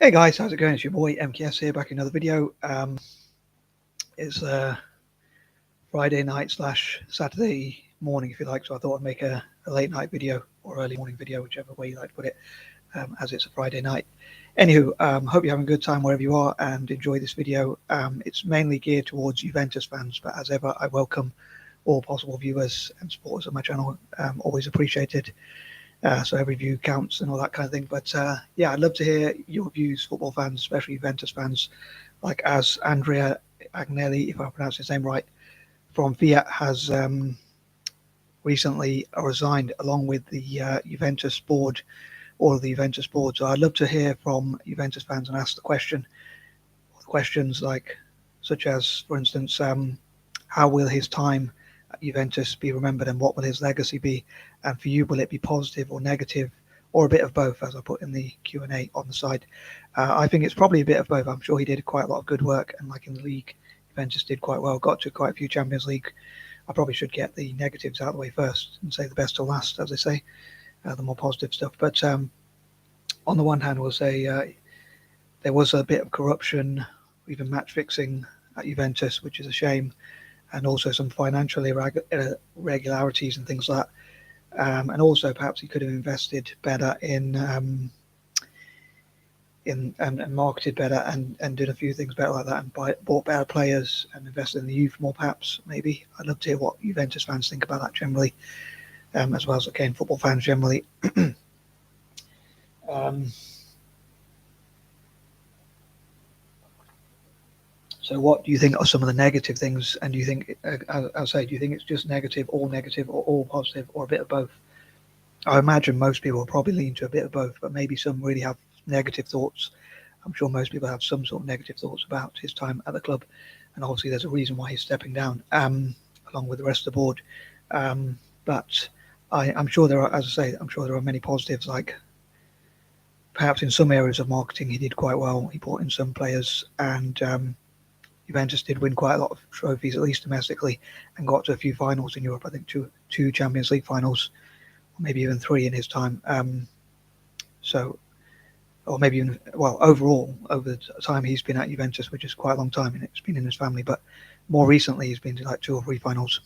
Hey guys, how's it going? It's your boy MKS here, back in another video. It's Friday night slash Saturday morning, if you like, so I thought I'd make a late night video or early morning video, whichever way you like to put it, as it's a Friday night. Anywho, hope you're having a good time wherever you are and enjoy this video. It's mainly geared towards Juventus fans, but as ever, I welcome all possible viewers and supporters of my channel. Always appreciated. So every view counts and all that kind of thing. But yeah, I'd love to hear your views, football fans, especially Juventus fans, like as Andrea Agnelli, if I pronounce his name right, from Fiat has recently resigned, along with the Juventus board, all of the Juventus board. So I'd love to hear from Juventus fans and ask the questions like, such as, for instance, how will his time at Juventus be remembered, and what will his legacy be? And for you, will it be positive or negative, or a bit of both, as I put in the Q&A on the side? I think it's probably a bit of both. I'm sure he did quite a lot of good work, and like in the league, Juventus did quite well, got to quite a few Champions League. I probably should get the negatives out of the way first and say the best till last, as they say, the more positive stuff. But on the one hand, we'll say there was a bit of corruption, even match fixing at Juventus, which is a shame, and also some financial irregularities and things like that. And also perhaps he could have invested better in and marketed better and did a few things better like that, and bought better players and invested in the youth more, perhaps, maybe. I'd love to hear what Juventus fans think about that generally, as well as, again, football fans generally. So what do you think are some of the negative things? And do you think, I'll say, do you think it's just negative, or all positive, or a bit of both? I imagine most people will probably lean to a bit of both, but maybe some really have negative thoughts. I'm sure most people have some sort of negative thoughts about his time at the club, and obviously there's a reason why he's stepping down, along with the rest of the board. But I'm sure there are, as I say, I'm sure there are many positives, like perhaps in some areas of marketing he did quite well. He brought in some players, and Juventus did win quite a lot of trophies, at least domestically, and got to a few finals in Europe. I think two Champions League finals, or maybe even three in his time. Or maybe even, well, overall, over the time he's been at Juventus, which is quite a long time, and it's been in his family, but more recently he's been to like 2 or 3 finals.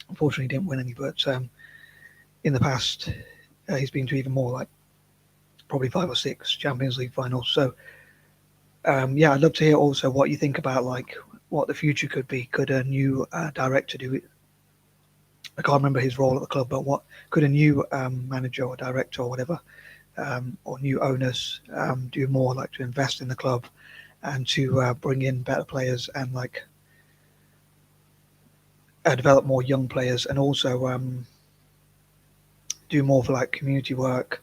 Unfortunately, he didn't win any, but in the past, he's been to even more, like probably 5 or 6 Champions League finals. So, yeah, I'd love to hear also what you think about, like, what the future could be. Could a new director do it? I can't remember his role at the club, but what could a new manager or director or whatever, or new owners do more, like to invest in the club and to bring in better players, and like develop more young players, and also do more for like community work,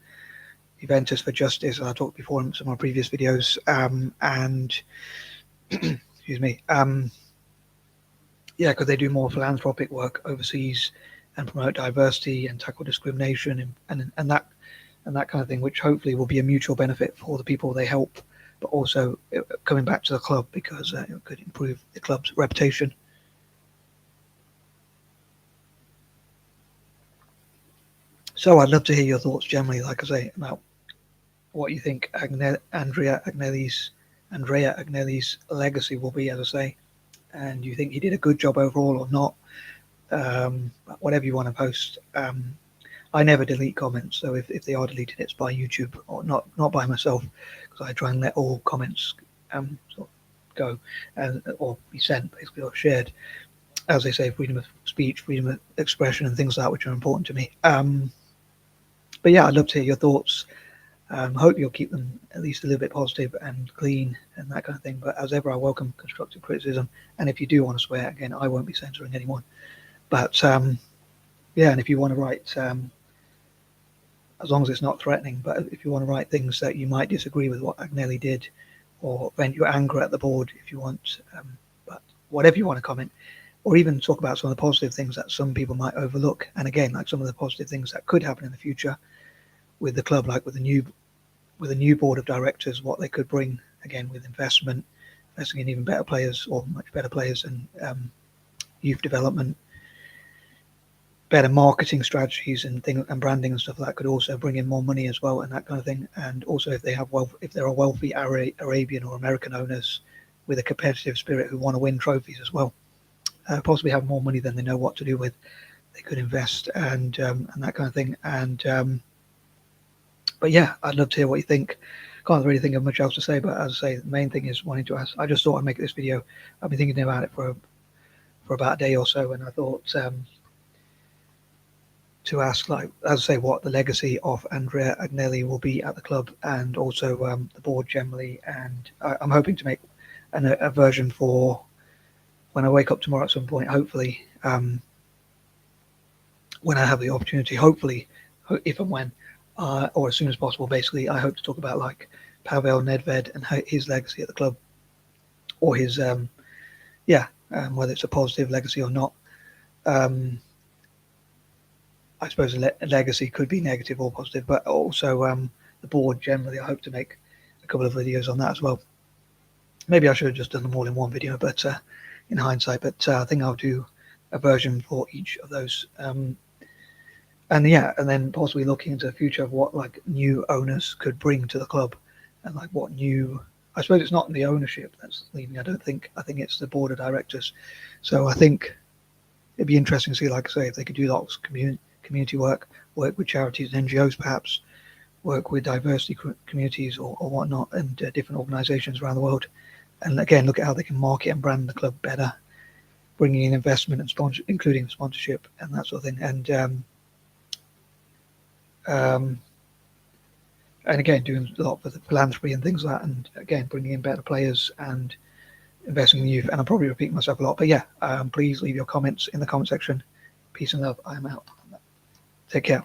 Juventus for Justice, as I talked before in some of my previous videos, and excuse me, yeah, could they do more philanthropic work overseas and promote diversity and tackle discrimination and that kind of thing, which hopefully will be a mutual benefit for the people they help, but also coming back to the club, because it could improve the club's reputation. So I'd love to hear your thoughts generally, like I say, about what you think Andrea Agnelli's legacy will be, as I say, and do you think he did a good job overall or not? Whatever you want to post. I never delete comments, so if they are deleted, it's by YouTube, or not by myself, because I try and let all comments sort of go or be sent, basically, or shared. As they say, freedom of speech, freedom of expression, and things like that, which are important to me. But yeah, I'd love to hear your thoughts. Hope you'll keep them at least a little bit positive and clean and that kind of thing. But as ever, I welcome constructive criticism. And if you do want to swear, again, I won't be censoring anyone. But yeah, and if you want to write, as long as it's not threatening, but if you want to write things that you might disagree with what Agnelli did, or vent your anger at the board if you want, but whatever you want to comment, or even talk about some of the positive things that some people might overlook. And again, like some of the positive things that could happen in the future with the club, like with a new board of directors, what they could bring, again, with investing in even better players, or much better players, and youth development, better marketing strategies and things and branding and stuff that could also bring in more money as well, and that kind of thing. And also, if there are wealthy Arabian or American owners with a competitive spirit who want to win trophies as well, possibly have more money than they know what to do with, they could invest and that kind of thing. And but yeah, I'd love to hear what you think. Can't really think of much else to say, but as I say, the main thing is wanting to ask. I just thought I'd make this video. I've been thinking about it for about a day or so, and I thought to ask, like, as I say, what the legacy of Andrea Agnelli will be at the club, and also the board generally. And I'm hoping to make a version for when I wake up tomorrow at some point, hopefully, when I have the opportunity, hopefully, if and when, or as soon as possible. Basically, I hope to talk about like Pavel Nedved and his legacy at the club, or his whether it's a positive legacy or not. I suppose a legacy could be negative or positive, but also the board generally. I hope to make a couple of videos on that as well. Maybe I should have just done them all in one video, but in hindsight. But I think I'll do a version for each of those. And then possibly looking into the future of what like new owners could bring to the club, and like what new. I suppose it's not the ownership that's leaving. I think it's the board of directors. So I think it'd be interesting to see, like I say, if they could do lots of community work with charities and NGOs, perhaps work with diversity communities or whatnot, and different organisations around the world. And again, look at how they can market and brand the club better, bringing in investment and including sponsorship and that sort of thing. And again, doing a lot for the philanthropy and things like that, and again, bringing in better players and investing in the youth. And I'm probably repeating myself a lot, but yeah, please leave your comments in the comment section. Peace and love. I am out. Take care.